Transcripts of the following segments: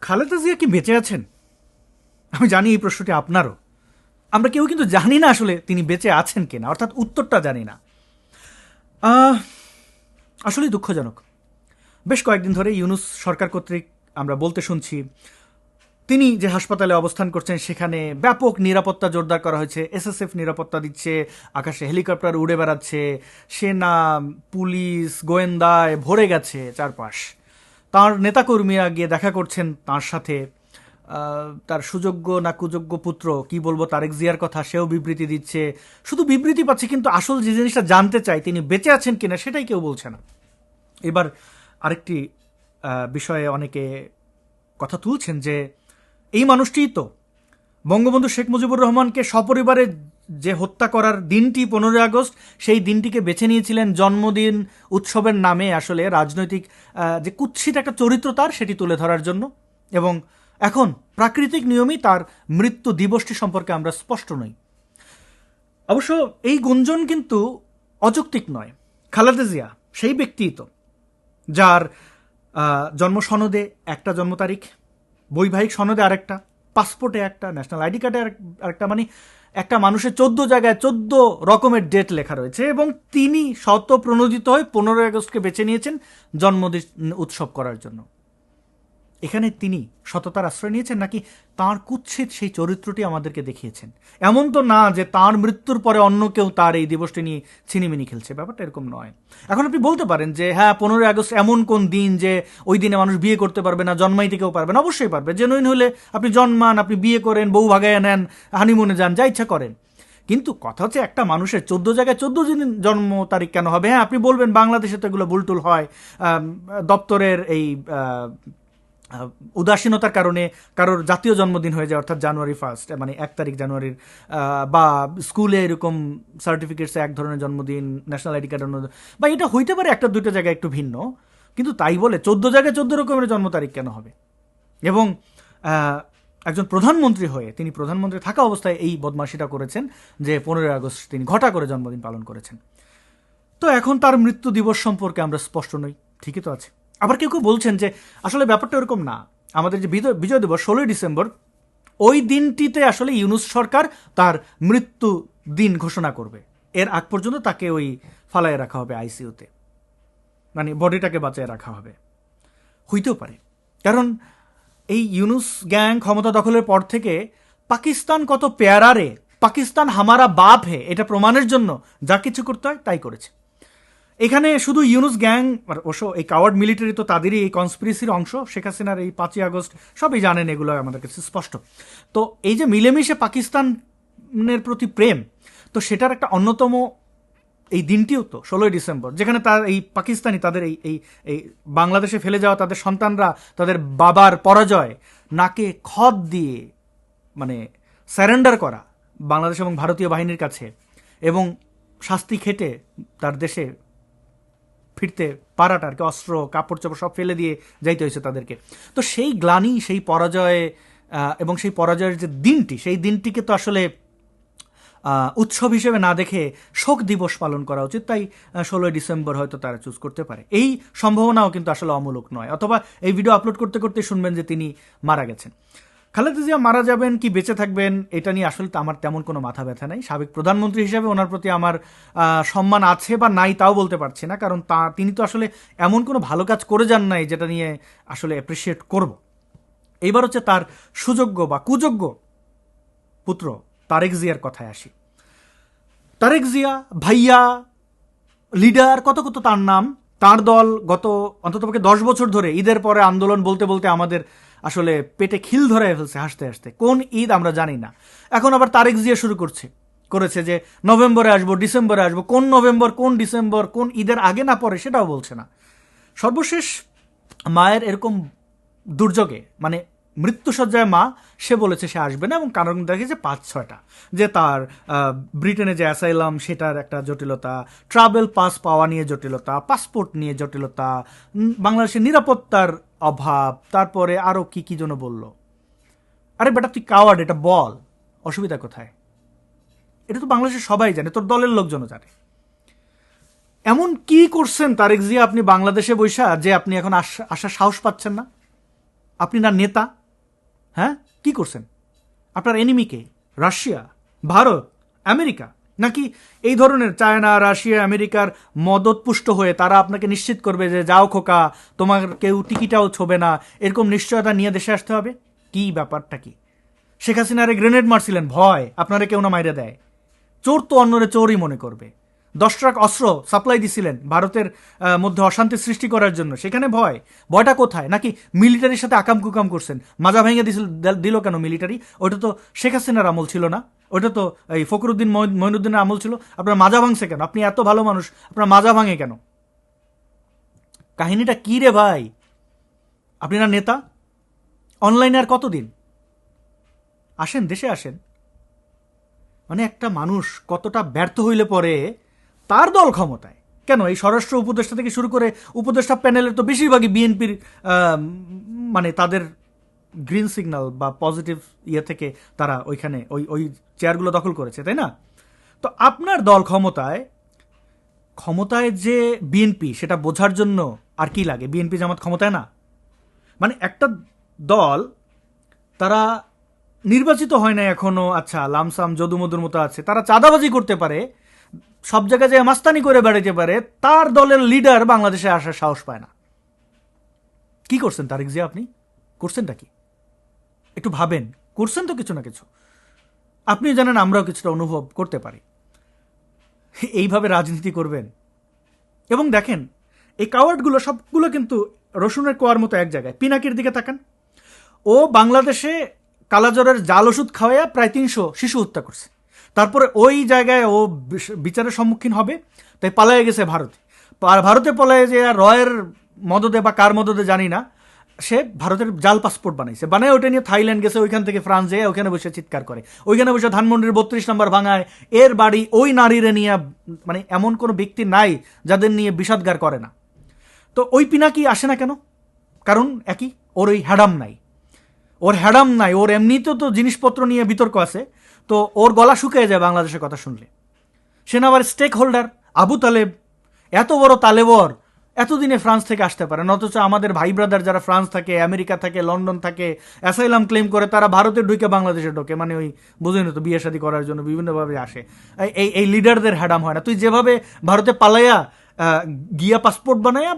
খালেদা জিয়া কি বেঁচে আছেন? আমি জানি এই প্রশ্নটি আপনারও। আমরা কেউ কিন্তু জানি না আসলে তিনি বেঁচে আছেন কিনা, অর্থাৎ উত্তরটা জানি না। আসলে দুঃখজনক। বেশ কয়েকদিন ধরে ইউনূস সরকার কর্তৃক আমরা বলতে শুনছি তিনি যে হাসপাতালে অবস্থান করছেন সেখানে ব্যাপক নিরাপত্তা জোরদার করা হয়েছে, এসএসএফ নিরাপত্তা দিচ্ছে, আকাশে হেলিকপ্টার উড়ে বেড়াচ্ছে, সেনা পুলিশ গোয়েন্দায় ভরে গেছে চারপাশ। তার নেতাকর্মীরা গিয়ে দেখা করছেন তার সাথে। তার সুযোগ্য না কুযোগ্য পুত্র, কি বলবো, তারেক জিয়ার কথা, সেও বিবৃতি দিচ্ছে। শুধু বিবৃতি পাচ্ছে, কিন্তু আসল যে জিনিসটা জানতে চাই তিনি বেঁচে আছেন কিনা সেটাই কেউ বলছে না। এবার আরেকটি বিষয়ে অনেকে কথা তুলছেন যে এই মানুষটিই তো বঙ্গবন্ধু শেখ মুজিবুর রহমানকে সপরিবারে যে হত্যা করার দিনটি 15 আগস্ট, সেই দিনটিকে বেছে নিয়েছিলেন জন্মদিন উৎসবের নামে আসলে রাজনৈতিক যে কুৎসিত একটা চরিত্র তার, সেটি তুলে ধরার জন্য। এবং এখন প্রাকৃতিক নিয়মেই তার মৃত্যু দিবসটি সম্পর্কে আমরা স্পষ্ট নই। অবশ্য এই গুঞ্জন কিন্তু অযৌক্তিক নয়। খালেদা জিয়া সেই ব্যক্তিই তো যার জন্ম সনদে একটা জন্ম তারিখ, বৈবাহিক সনদে আরেকটা, পাসপোর্টে একটা, ন্যাশনাল আইডি কার্ডে আরেকটা, মানে একটা মানুষের 14 জায়গায় 14 রকমের ডেট লেখা রয়েছে। এবং তিনি স্বতঃপ্রণোদিত হয়ে 15 আগস্টকে বেছে নিয়েছেন জন্মদিন উৎসব করার জন্য। এখানে তিনি সততার আশ্রয় নিয়েছেন নাকি তাঁর কুৎসিত সেই চরিত্রটি আমাদেরকে দেখিয়েছেন? এমন তো না যে তাঁর মৃত্যুর পরে অন্য কেউ তার এই দিবসটি নিয়ে ছিনিমিনি খেলছে, ব্যাপারটা এরকম নয়। এখন আপনি বলতে পারেন যে হ্যাঁ 15 আগস্ট এমন কোন দিন যে ওই দিনে মানুষ বিয়ে করতে পারবে না, জন্মাইতে কেউ পারবে না? অবশ্যই পারবে। জেনুইন হলে আপনি জন্মান, আপনি বিয়ে করেন, বউ ভাগায় নেন, হানিমুনে যান, যা ইচ্ছা করেন। কিন্তু কথা হচ্ছে একটা মানুষের 14 জায়গায় 14 দিন জন্ম তারিখ কেন হবে? হ্যাঁ আপনি বলবেন বাংলাদেশে তো এগুলো বুলটুল হয়, দপ্তরের এই উদাসীনতার কারণে কারোর জাতীয় জন্মদিন হয়ে যায়, অর্থাৎ জানুয়ারি 1, মানে 1 তারিখ জানুয়ারির, বা স্কুলে এরকম সার্টিফিকেটসে এক ধরনের জন্মদিন, ন্যাশনাল আইডি কার্ড অন্য, বা এটা হইতে পারে একটা দুইটা জায়গায় একটু ভিন্ন, কিন্তু তাই বলে 14 জায়গায় 14 রকমের জন্ম তারিখ কেন হবে? এবং একজন প্রধানমন্ত্রী হয়ে, তিনি প্রধানমন্ত্রী থাকা অবস্থায় এই বদমাশিটা করেছেন যে 15 আগস্ট তিনি ঘটা করে জন্মদিন পালন করেছেন। তো এখন তার মৃত্যু দিবস সম্পর্কে আমরা স্পষ্ট নই, ঠিকই তো আছে। আবার কেউ কেউ বলছেন যে আসলে ব্যাপারটা এরকম না, আমাদের যে বিজয় দিবস 16 ডিসেম্বর, ওই দিনটিতে আসলে ইউনূস সরকার তার মৃত্যু দিন ঘোষণা করবে, এর আগ পর্যন্ত তাকে ওই ফালায় রাখা হবে আইসিইউতে, মানে বডিটাকে বাঁচিয়ে রাখা হবে। হইতেও পারে, কারণ এই ইউনূস গ্যাং ক্ষমতা দখলের পর থেকে পাকিস্তান কত পেয়ারা রে, পাকিস্তান হামারা বাপ হে, এটা প্রমাণের জন্য যা কিছু করতে হয় তাই করেছে। এখানে শুধু ইউনূস গ্যাং, অবশ্য এই কাওয়ার্ড মিলিটারি তো তাদেরই এই কনস্পিরেসির অংশ, শেখ হাসিনার এই 5ই আগস্ট সবই জানেন, এগুলো আমাদের কাছে স্পষ্ট। তো এই যে মিলেমিশে পাকিস্তানের প্রতি প্রেম, তো সেটার একটা অন্যতম এই দিনটিও তো 16 ডিসেম্বর, যেখানে তার এই পাকিস্তানি তাদের এই এই বাংলাদেশে ফেলে যাওয়া তাদের সন্তানরা তাদের বাবার পরাজয় নাকে খত দিয়ে মানে স্যারেন্ডার করা বাংলাদেশ এবং ভারতীয় বাহিনীর কাছে, এবং শাস্তি খেটে তার দেশে ফিরতে পারাটা আর কি, অস্ত্র কাপড় চোপড় সব ফেলে দিয়ে যাইতে হয়েছে তাদেরকে। তো সেই গ্লানি, সেই পরাজয়, এবং সেই পরাজয়ের যে দিনটি, সেই দিনটিকে তো আসলে উৎসব হিসেবে না দেখে শোক দিবস পালন করা উচিত। তাই 16 ডিসেম্বর হয়তো তারা চুজ করতে পারে। এই সম্ভাবনাও কিন্তু আসলে অমূলক নয়। অথবা এই ভিডিও আপলোড করতে করতে শুনবেন যে তিনি মারা গেছেন। খালেদা জিয়া মারা যাবেন কি বেঁচে থাকবেন এটা নিয়ে আসলে আমার তেমন কোনো মাথা ব্যথা নাই। সাবেক প্রধানমন্ত্রী হিসেবে ওনার প্রতি আমার সম্মান আছে বা নাই তাও বলতে পারছি না, কারণ তিনি তো আসলে এমন কোনো ভালো কাজ করে যান নাই যেটা নিয়ে আসলে অ্যাপ্রিসিয়েট করব। এইবার হচ্ছে তার সুযোগ্য বা কুযোগ্য পুত্র তারেক জিয়ার কথায় আসি। তারেক জিয়া ভাইয়া, লিডার, কত কত তার নাম, তার দল গত অন্ততপক্ষে 10 বছর ধরে ঈদের পরে আন্দোলন বলতে বলতে আমাদের আসলে পেটে খিল ধরে ফেলছে হাসতে হাসতে। কোন ঈদ আমরা জানি না। এখন আবার তারেক জিয়া শুরু করেছে যে নভেম্বরে আসবো, ডিসেম্বরে আসবো। কোন নভেম্বর, কোন ডিসেম্বর, কোন ঈদের আগে না পরে সেটাও বলছে না। সর্বশেষ মায়ের এরকম দুর্যোগে, মানে মৃত্যুসজ্জায় মা, সে বলেছে সে আসবে না, এবং কারণ দেখেছে 5-6টা, যে তার ব্রিটেনে যে অ্যাসাইলাম সেটার একটা জটিলতা, ট্রাভেল পাস পাওয়া নিয়ে জটিলতা, পাসপোর্ট নিয়ে জটিলতা, বাংলাদেশের নিরাপত্তার অভাব, তারপরে আরও কি কি যেন বলল। আরে বেটা তুই কাওয়ার্ড, এটা বল, অসুবিধা কোথায়? এটা তো বাংলাদেশের সবাই জানে, তোর দলের লোকজনও জানে। এমন কি করছেন তারেক জিয়া আপনি বাংলাদেশে বৈশা যে আপনি এখন আসার সাহস পাচ্ছেন না? আপনি না নেতা? হ্যাঁ, কি করছেন? আপনার এনিমিকে রাশিয়া, ভারত, আমেরিকা, নাকি এই ধরনের চায়না, রাশিয়া, আমেরিকার মদতপুষ্ট হয়ে তারা আপনাকে নিশ্চিত করবে যে যাও খোকা, তোমার কেউ টিকিটাও ছোবে না, এরকম নিশ্চয়তা নিয়ে দেশে আসতে হবে? কি ব্যাপারটা কি? শেখ হাসিনারে গ্রেনেড মারছিলেন, ভয় আপনারে কেউ না মাইরে দেয়। চোর তো অন্যরে চোরই মনে করবে। 10 ট্রাক অস্ত্র সাপ্লাই দিছিলেন ভারতের মধ্যে অশান্তি সৃষ্টি করার জন্য, সেখানে ভয়? ভয়টা কোথায়? নাকি মিলিটারির সাথে আকাম কুকাম করছেন? মাজা ভেঙে দিল কেন মিলিটারি? ওটা তো শেখ হাসিনার আমল ছিল না, ওটা তো এই ফখরুদ্দিন মঈনুদ্দিনের আমল ছিল। আপনার মাজা ভাঙছে কেন? আপনি এত ভালো মানুষ, আপনার মাজা ভাঙে কেন? কাহিনীটা কি রে ভাই? আপনি না নেতা? অনলাইনে আর কতদিন? আসেন, দেশে আসেন। মানে একটা মানুষ কতটা ব্যর্থ হইলে পরে তার দল ক্ষমতায়, কেন এই স্বরাষ্ট্র উপদেষ্টা থেকে শুরু করে উপদেষ্টা প্যানেলের তো বেশিরভাগই বিএনপির, মানে তাদের গ্রিন সিগন্যাল বা পজিটিভ ইয়ে থেকে তারা ওইখানে ওই ওই চেয়ারগুলো দখল করেছে, তাই না? তো আপনার দল ক্ষমতায়, ক্ষমতায় যে বিএনপি সেটা বোঝার জন্য আর কি লাগে? বিএনপি জামাত ক্ষমতায় না? মানে একটা দল, তারা নির্বাচিত হয় না এখনো, আচ্ছা লামসাম যদুমধুর মতো আছে, তারা চাঁদাবাজি করতে পারে, সব জায়গায় যে মাস্তানি করে বেড়াইতে পারে, তার দলের লিডার বাংলাদেশে আসার সাহস পায় না। কি করছেন তারেক জিয়া? আপনি করছেনটা কি? একটু ভাবেন। করছেন তো কিছু না কিছু। আপনি জানেন, আমরাও কিছুটা অনুভব করতে পারি। এইভাবে রাজনীতি করবেন? এবং দেখেন, এই কাওয়ার্ডগুলো সবগুলো কিন্তু রসুনের কোয়ার মতো এক জায়গায়। পিনাকির দিকে তাকান, ও বাংলাদেশে কালাজ্বরের জাল ওষুধ খাওয়াইয়া প্রায় 300 শিশু হত্যা করছে। তারপরে ওই জায়গায় ও বিচারের সম্মুখীন হবে, তাই পালায়ে গেছে ভারতে। ভারতে পলায়ে যে রয়ের মদদে বা কার মদদে জানি না, সে ভারতের জাল পাসপোর্ট বানাইছে, বানায় ওটা নিয়ে থাইল্যান্ড গেছে, ওইখান থেকে ফ্রান্স যেয়ে ওইখানে বসে চিৎকার করে, ওইখানে বসে ধানমন্ডির 32 নম্বর ভাঙায়। এর বাড়ি ওই নারীরে নিয়ে, মানে এমন কোনো ব্যক্তি নাই যাদের নিয়ে বিষাদগার করে না। তো ওই পিনাকি আসে না কেন? কারণ একই, ওর ওই হ্যাডাম নাই। ওর এমনিতেও তো জিনিসপত্র নিয়ে বিতর্ক আছে, তো ওর গলা শুকিয়ে যায় বাংলাদেশের কথা শুনলে। সে না আবার স্টেক হোল্ডার আবু তালেব, এত বড় তালেবর এতদিনে ফ্রান্স থেকে আসতে পারে, অথচ আমাদের ভাই ব্রাদার যারা ফ্রান্স থাকে, আমেরিকা থাকে, লন্ডন থাকে, অ্যাসাইলাম ক্লেম করে, তারা ভারতে ঢুকে বাংলাদেশে ঢোকে। মানে ওই বুঝেন তো, বিয়ে শাদী করার জন্য বিভিন্নভাবে আসে। এই লিডারদের হ্যাডাম হয় না। তুই যেভাবে ভারতে পালাইয়া গিয়া পাসপোর্ট বানাইয়া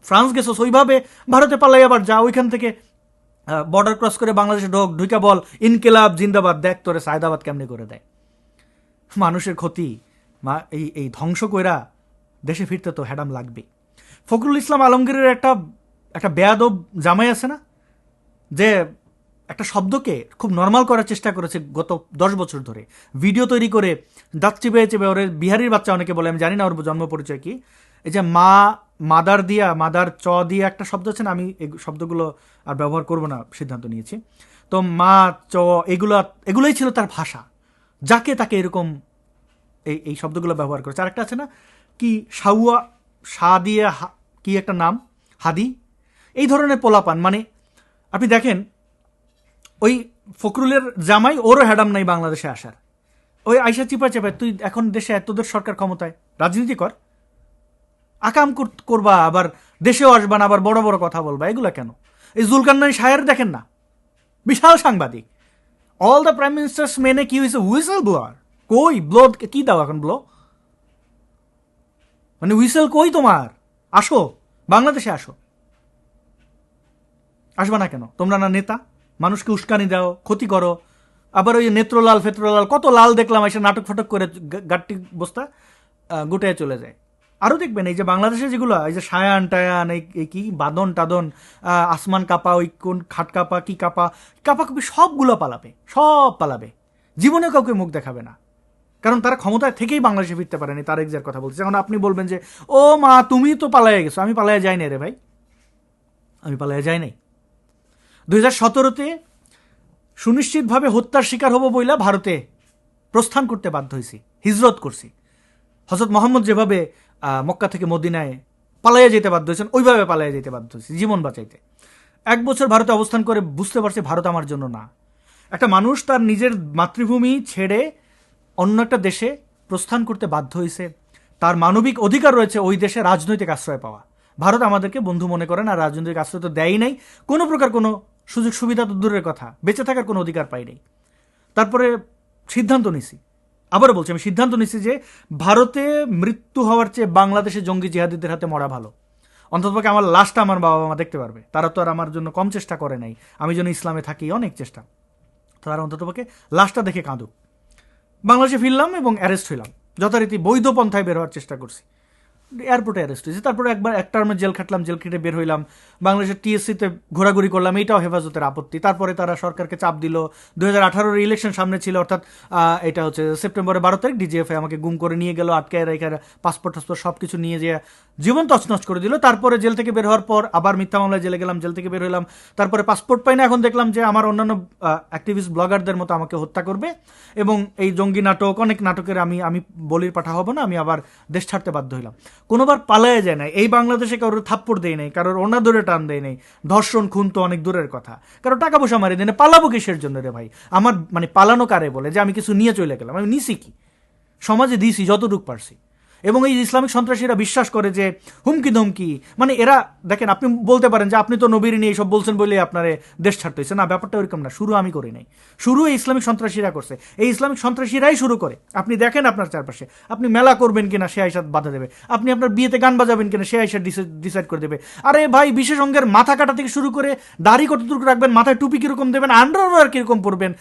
ফ্রান্স গেছস, ওইভাবে ভারতে পালাইয়া আবার যা, ওইখান থেকে বর্ডার ক্রস করে বাংলাদেশে ঢুকা বল ইনকিলাব জিন্দাবাদ, দেখ তোরে সায়দাবাদ কেমনি করে দেয়। মানুষের ক্ষতি, এই ধ্বংস কইরা দেশে ফিরতে তো হ্যাডাম লাগবে। ফখরুল ইসলাম আলমগীরের একটা বেয়াদব জামাই আছে না, যে একটা শব্দকে খুব নর্মাল করার চেষ্টা করেছে গত 10 বছর ধরে, ভিডিও তৈরি করে দাঁত চিপে চেপে। ওরে বিহারির বাচ্চা অনেকে বলে, আমি জানি না ওর জন্ম পরিচয় কি। এই যে মাদার চ দিয়ে একটা শব্দ আছে না, আমি এই শব্দগুলো আর ব্যবহার করব না সিদ্ধান্ত নিয়েছি। তো মা চ এগুলোই ছিল তার ভাষা, যাকে তাকে এরকম এই শব্দগুলো ব্যবহার করেছে। আর একটা আছে না কি, সাউয়া সা দিয়ে কি একটা নাম, হাদি, এই ধরনের পোলাপান। মানে আপনি দেখেন, ওই ফখরুলের জামাই, ওরও হ্যাডাম নাই বাংলাদেশে আসার। ওই আইসা চিপা চেপা, তুই এখন দেশে তোদের সরকার ক্ষমতায়, রাজনীতি কর, আকাম করবা, আবার দেশেও আসবা না, আবার বড় বড় কথা বলবা, এগুলা কেন? এই জুলকারনাইন সাহের দেখেন না, বিশাল সাংবাদিক। অল দ্য প্রাইম মিনিস্টার্স মেনে কি হয়েছে, হুইসেল ব্লোয়ার। কই ব্লো কি দাও এখন ব্লো? মানে হুইসেল কই তোমার? আসো, বাংলাদেশে আসো। আসবা না কেন? তোমরা না নেতা? মানুষকে উস্কানি দাও, ক্ষতি করো। আবার ওই নেত্রলাল ফেত্রলাল, কত লাল দেখলাম এসে নাটক ফাটক করে গাট্টি বস্তা গুটায় চলে যায়। আরও দেখবেন, এই যে বাংলাদেশে যেগুলো, এই যে সায়ান টায়ান, এই কি বাদন টাদন, আসমান কাপা, ওই কোন খাট কাপা, কি কাপা কাপি, সবগুলো পালাবে, সব পালাবে, জীবনে কাউকে মুখ দেখাবে না। কারণ তারা ক্ষমতায় থেকেই বাংলাদেশে ফিরতে পারেনি। তারেক জিয়ার কথা বলছে। এখন আপনি বলবেন যে ও মা, তুমি তো পালাইয়া গেছো। আমি পালাইয়া যাই নাই রে ভাই, আমি পালাইয়া যাই নাই। 2017-তে সুনিশ্চিতভাবে হত্যার শিকার হব বইলা ভারতে প্রস্থান করতে বাধ্য হয়েছি, হিজরত করছি। হযরত মোহাম্মদ যেভাবে মক্কা থেকে মদিনায় পালাইয়া যেতে বাধ্য হয়েছেন, ওইভাবে পালাইয়া যেতে বাধ্য হয়েছি জীবন বাঁচাইতে। 1 বছর ভারতে অবস্থান করে বুঝতে পারছি ভারত আমার জন্য না। একটা মানুষ তার নিজের মাতৃভূমি ছেড়ে অন্য একটা দেশে প্রস্থান করতে বাধ্য হয়েছে, তার মানবিক অধিকার রয়েছে ওই দেশে রাজনৈতিক আশ্রয় পাওয়া। ভারত আমাদেরকে বন্ধু মনে করে না, রাজনৈতিক আশ্রয় তো দেয়ই নাই, কোনো প্রকার কোনো সুযোগ সুবিধা তো দূরের কথা, বেঁচে থাকার কোনো অধিকার পাই নাই। তারপরে সিদ্ধান্ত নিছি, আবারও বলছি, আমি সিদ্ধান্ত নিছি যে ভারতে মৃত্যু হওয়ার চেয়ে বাংলাদেশে জঙ্গি জিহাদিদের হাতে মরা ভালো। অন্ততপক্ষে আমার লাশটা আমার বাবা মা দেখতে পারবে, তারা তো আর আমার জন্য কম চেষ্টা করে নাই, আমি যেন ইসলামে থাকি অনেক চেষ্টা, তারা অন্ততপক্ষে লাশটা দেখে কাঁদুক। বাংলাদেশে ফিরলাম এবং অ্যারেস্ট হইলাম, যথারীতি বৈধ পন্থায় বের হওয়ার চেষ্টা করছি, এয়ারপোর্টে অ্যারেস্ট হয়েছে। তারপরে একবার এক টার্মে জেল খাটলাম, জেল খেটে বের হইলাম, বাংলাদেশের টিএসসিতে ঘোরাঘুরি করলাম, এইটাও হেফাজতের আপত্তি। তারপরে তারা সরকারকে চাপ দিল, 2018 ইলেকশন সামনে ছিল, অর্থাৎ এটা হচ্ছে সেপ্টেম্বরের 12 তারিখ, ডিজিএফআই আমাকে গুম করে নিয়ে গেল, আটকায় রেখে পাসপোর্ট টাসপোর্ট সব কিছু নিয়ে যেয়ে জীবন তছনছ করে দিল। তারপরে জেল থেকে বের হওয়ার পর আবার মিথ্যা মামলায় জেলে গেলাম, জেল থেকে বের হইলাম, তারপরে পাসপোর্ট পাই না। এখন দেখলাম যে আমার অন্যান্য অ্যাক্টিভিস্ট ব্লগারদের মতো আমাকে হত্যা করবে, এবং এই জঙ্গি নাটক, অনেক নাটকের আমি বলির পাঠা হব না, আমি আবার দেশ ছাড়তে বাধ্য হইলাম। কোনোবার পালায় যায় না, এই বাংলাদেশে কারোর থাপ্পড় দেয় নাই, কারোর ওনা ধরে টান দেয় নাই, ধর্ষণ খুন তো অনেক দূরের কথা, কারো টাকা পয়সা মারি দেয় না। পালাবো কিসের জন্য রে ভাই? আমার মানে পালানো কারে বলে যে আমি কিছু নিয়ে চলে গেলাম? আমি নিছি কি? সমাজে দিছি যতটুক পারছি। এবং এই ইসলামিক সন্ত্রাসীরা বিশ্বাস করে যে হুমকি ধমকি, মানে এরা দেখেন, আপনি বলতে পারেন যে আপনি তো নবীর নিয়ে এইসব বলছেন বলে আপনার দেশ ছাড়তে হয়েছে। না, ব্যাপারটা ওইরকম না। শুরু আমি করি নাই, শুরু এই ইসলামিক সন্ত্রাসীরা করছে। এই ইসলামিক সন্ত্রাসীরাই শুরু করে। আপনি দেখেন আপনার চারপাশে, আপনি মেলা করবেন কিনা সে আইসা বাধা দেবে, আপনি আপনার বিয়েতে গান বাজাবেন কিনা সে আইসা ডিসাইড করে দেবে। আরে ভাই, বিশেষ অঙ্গের মাথা কাটা থেকে শুরু করে দাড়ি কতটুকু রাখবেন, মাথায় টুপি কিরকম দেবেন, আন্ডারওয়্যার কিরকম পরবেন,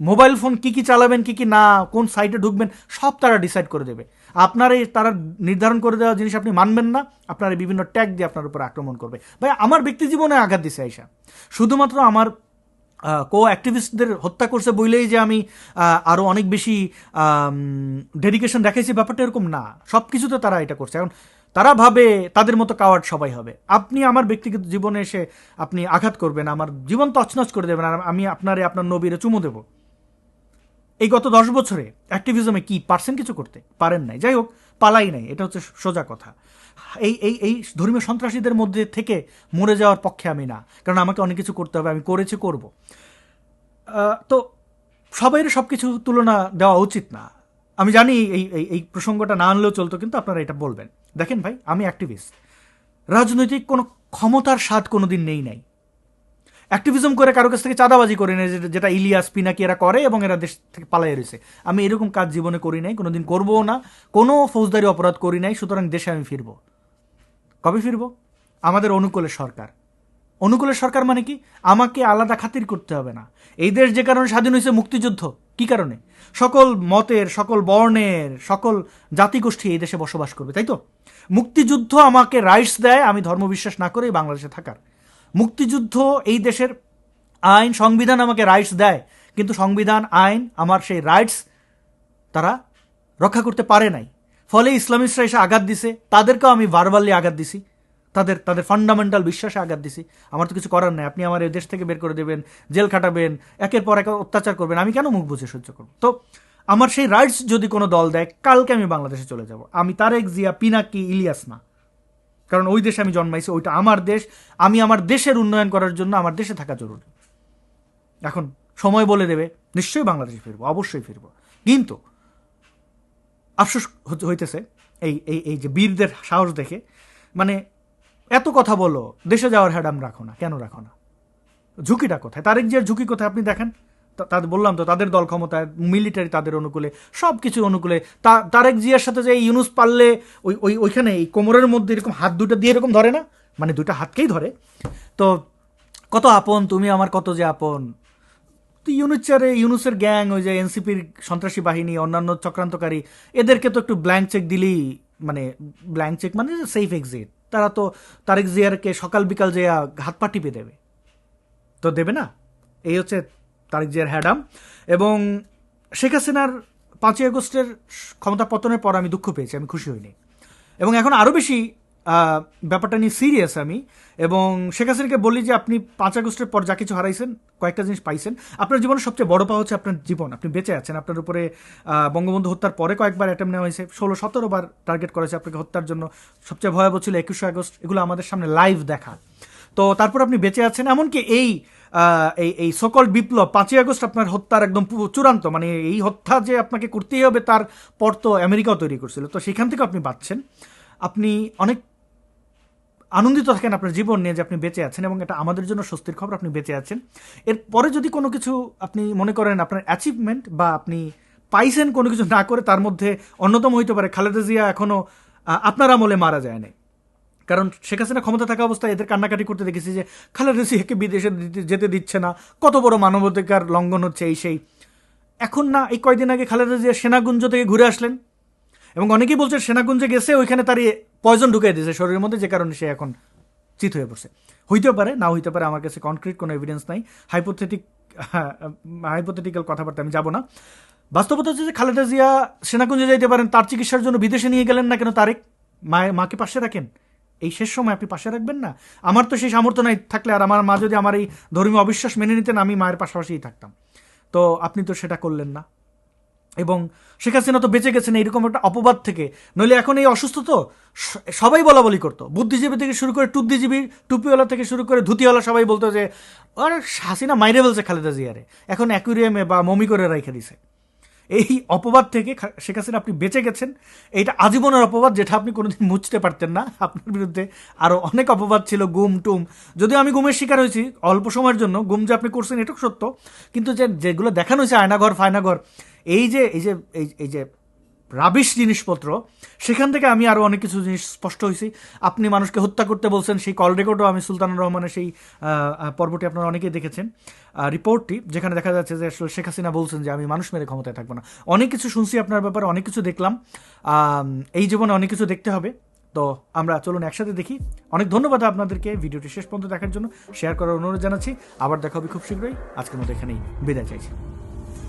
মোবাইল ফোন কি কি চালাবেন, কি কি না, কোন সাইটে ঢুকবেন, সব তারা ডিসাইড করে দেবে। আপনার এই তারা নির্ধারণ করে দেওয়া জিনিস আপনি মানবেন না, আপনার এই বিভিন্ন ট্যাগ দিয়ে আপনার উপর আক্রমণ করবে। ভাই, আমার ব্যক্তি জীবনে আঘাত দিছে আইসা, শুধুমাত্র আমার কো অ্যাক্টিভিস্টদের হত্যা করছে বইলেই যে আমি আরও অনেক বেশি ডেডিকেশন দেখাইছি, ব্যাপারটা এরকম না। সব কিছুতে তারা এটা করছে। এখন তারা ভাবে তাদের মতো কাওয়ার্ড সবাই হবে। আপনি আমার ব্যক্তিগত জীবনে এসে আপনি আঘাত করবেন, আমার জীবন তছনছ করে দেবেন, আর আমি আপনার নবীরে চুমু দেবো। এই গত 10 বছরে অ্যাক্টিভিজমে কি পারছেন কিছু করতে? পারেন নাই। যাই হোক, পালাই নাই, এটা হচ্ছে সোজা কথা। এই ধর্মীয় সন্ত্রাসীদের মধ্যে থেকে মরে যাওয়ার পক্ষে আমি না, কারণ আমাকে অনেক কিছু করতে হবে, আমি করেছি, করব। তো সবাইয়ের সব কিছু তুলনা দেওয়া উচিত না। আমি জানি এই প্রসঙ্গটা না আনলেও চলতো, কিন্তু আপনারা এটা বলবেন। দেখেন ভাই, আমি অ্যাক্টিভিস্ট, রাজনৈতিক কোনো ক্ষমতার স্বাদ কোনোদিন নেই নাই। অ্যাক্টিভিজম করে কারো কাছ থেকে চাঁদাবাজি করি নাই, যেটা ইলিয়াস পিনাকি এরা করে, এবং এরা দেশ থেকে পালাই রয়েছে। আমি এরকম কাজ জীবনে করি নাই, কোনোদিন করবো না, কোনো ফৌজদারি অপরাধ করি নাই। সুতরাং দেশে আমি ফিরব। কবে ফিরব? আমাদের অনুকূলের সরকার। অনুকূলের সরকার মানে কি? আমাকে আলাদা খাতির করতে হবে না। এই দেশ যে কারণে স্বাধীন হয়েছে, মুক্তিযুদ্ধ। কি কারণে? সকল মতের, সকল বর্ণের, সকল জাতিগোষ্ঠী এই দেশে বসবাস করবে, তাই তো? মুক্তিযুদ্ধ আমাকে রাইটস দেয় আমি ধর্মবিশ্বাস না করে বাংলাদেশে থাকার। মুক্তিযুদ্ধ, এই দেশের আইন, সংবিধান আমাকে রাইটস দেয়, কিন্তু সংবিধান, আইন, আমার সেই রাইটস তারা রক্ষা করতে পারে নাই। ফলে ইসলামিস্টরা এসে আঘাত দিছে, তাদেরকেও আমি ভার্বালি আঘাত দিছি, তাদের ফান্ডামেন্টাল বিশ্বাসে আঘাত দিছি। আমার তো কিছু করার নাই। আপনি আমার এই দেশ থেকে বের করে দেবেন, জেল খাটাবেন, একের পর এক অত্যাচার করবেন, আমি কেন মুখ বুঝে সহ্য করব? তো আমার সেই রাইটস যদি কোনো দল দেয়, কালকে আমি বাংলাদেশে চলে যাব। আমি তারেক জিয়া, পিনাকি, ইলিয়াস না, কারণ ওই দেশে আমি জন্মাইছি, ওইটা আমার দেশ। আমি আমার দেশের উন্নয়ন করার জন্য আমার দেশে থাকা জরুরি। এখন সময় বলে দেবে, নিশ্চয়ই বাংলাদেশে ফিরবো, অবশ্যই ফিরবো। কিন্তু আফসোস হইতেছে এই এই এই যে বীরদের সাহস দেখে, মানে এত কথা বলো, দেশে যাওয়ার হ্যাডাম রাখো না, কেন রাখো না? ঝুঁকিটা কোথায়? তারেক জিয়ার ঝুঁকি কোথায় আপনি দেখেন। তাদের বললাম তো, তাদের দল ক্ষমতায়, মিলিটারি তাদের অনুকূলে, সব কিছু অনুকূলে। তারেক জিয়ার সাথে যে ইউনুস পারলে ওইখানে এই কোমরের মধ্যে এরকম হাত দুটো দিয়ে এরকম ধরে না, মানে দুইটা হাতকেই ধরে। তো কত আপন তুমি আমার, কত যে আপন। তো ইউনুসের গ্যাং, ওই যে এনসিপির সন্ত্রাসী বাহিনী, অন্যান্য চক্রান্তকারী, এদেরকে তো একটু ব্ল্যাঙ্ক চেক দিলেই, মানে ব্ল্যাঙ্ক চেক মানে সেফ এক্সিট। তারা তো তারেক জিয়ারকে সকাল বিকাল যে হাত পা টিপে দেবে, তো দেবে না। এই হচ্ছে তারেক জিয়ার হ্যাডাম। এবং শেখ হাসিনার 5ই আগস্টের ক্ষমতা পতনের পর আমি দুঃখ পেয়েছি, আমি খুশি হইনি। এবং এখন আরও বেশি ব্যাপারটা নিয়ে সিরিয়াস আমি। এবং শেখ হাসিনাকে বলি যে আপনি 5 আগস্টের পর যা কিছু হারাইছেন, কয়েকটা জিনিস পাইছেন। আপনার জীবনের সবচেয়ে বড় পাওয়া হচ্ছে আপনার জীবন, আপনি বেঁচে আছেন। আপনার উপরে বঙ্গবন্ধু হত্যার পরে কয়েকবার অ্যাটেম্প নেওয়া হয়েছে, 16-17 বার টার্গেট করেছে আপনাকে হত্যার জন্য। সবচেয়ে ভয়াবহ ছিল 21শে আগস্ট, এগুলো আমাদের সামনে লাইভ দেখা। তো তারপর আপনি বেঁচে আছেন। এমনকি এই সকল বিপ্লব, 5ই আগস্ট আপনার হত্যার একদম চূড়ান্ত, মানে এই হত্যা যে আপনাকে করতেই হবে তার পর তো আমেরিকাও তৈরি করছিল, তো সেখান থেকে আপনি বাঁচছেন। আপনি অনেক আনন্দিত থাকেন আপনার জীবন নিয়ে যে আপনি বেঁচে আছেন, এবং এটা আমাদের জন্য স্বস্তির খবর, আপনি বেঁচে আছেন। এরপরে যদি কোনো কিছু আপনি মনে করেন আপনার অ্যাচিভমেন্ট বা আপনি পাইছেন কোনো কিছু না করে, তার মধ্যে অন্যতম হইতে পারে খালেদা জিয়া এখনও আপনার আমলে মারা যায় নাই। কারণ শেখ হাসিনা ক্ষমতা থাকা অবস্থায় এদের কান্নাকাটি করতে দেখেছি যে খালেদা জিয়াকে বিদেশে যেতে দিচ্ছে না, কত বড় মানবাধিকার লঙ্ঘন হচ্ছে, এই সেই। এখন না, এই কয়দিন আগে খালেদা জিয়া সেনাগুঞ্জ থেকে ঘুরে আসলেন, এবং অনেকেই বলছে সেনাগুঞ্জে গেছে, ওইখানে তার পয়জন ঢুকিয়ে দিয়েছে শরীরের মধ্যে, যে কারণে সে এখন চিত হয়ে পড়ছে। হইতেও পারে, না হইতে পারে, আমার কাছে কনক্রিট কোনো এভিডেন্স নাই। হাইপোথেটিক্যাল কথাবার্তা আমি যাব না। বাস্তবতা হচ্ছে যে খালেদা জিয়া সেনাকুঞ্জে যাইতে পারেন, তার চিকিৎসার জন্য বিদেশে নিয়ে গেলেন না কেন তারেক? মাকে পাশে রাখেন, এই শেষ সময় আপনি পাশে রাখবেন না? আমার তো সেই সামর্থ্য নাই, থাকলে আর আমার মা যদি আমার এই ধর্মীয় অবিশ্বাস মেনে নিতেন, আমি মায়ের পাশাপাশিই থাকতাম। তো আপনি তো সেটা করলেন না। এবং শেখ হাসিনা তো বেঁচে গেছেন এইরকম একটা অপবাদ থেকে, নইলে এখন এই অসুস্থ তো সবাই বলা বলি করতো, বুদ্ধিজীবী থেকে শুরু করে টুদ্দিজীবী, টুপিওয়ালা থেকে শুরু করে ধুতিওয়ালা, সবাই বলতো যে আর হাসিনা মাইরে বলছে খালেদা জিয়ারে, এখন অ্যাকুরিয়ামে বা মমি করে রেখে দিছে। এই অপবাদ থেকে শেখ হাসিনা আপনি বেঁচে গেছেন, এইটা আজীবনের অপবাদ, যেটা আপনি কোনোদিন মুছতে পারতেন না। আপনার বিরুদ্ধে আরও অনেক অপবাদ ছিল, গুম টুম, যদিও আমি গুমের শিকার হয়েছি অল্প সময়ের জন্য, গুম যে আপনি করছেন এটাও সত্য, কিন্তু যেগুলো দেখানো হয়েছে আয়নাঘর ফায়নাঘর, এই যে এই যে এই যে রাবিশ জিনিসপত্র, সেখান থেকে আমি আরও অনেক কিছু জিনিস স্পষ্ট হয়েছি। আপনি মানুষকে হত্যা করতে বলছেন, সেই কল রেকর্ডও আমি সুলতানুর রহমানের সেই পর্বটি আপনারা অনেকেই দেখেছেন, রিপোর্টটি, যেখানে দেখা যাচ্ছে যে আসলে শেখ হাসিনা বলছেন যে আমি মানুষ মেরে ক্ষমতায় থাকবো না। অনেক কিছু শুনছি আপনার ব্যাপারে, অনেক কিছু দেখলাম, এই জীবনে অনেক কিছু দেখতে হবে। তো আমরা চলুন একসাথে দেখি। অনেক ধন্যবাদ আপনাদেরকে ভিডিওটি শেষ পর্যন্ত দেখার জন্য, শেয়ার করার অনুরোধ জানাচ্ছি। আবার দেখা হবে খুব শীঘ্রই। আজকের মতো এখানেই বিদায় চাইছি।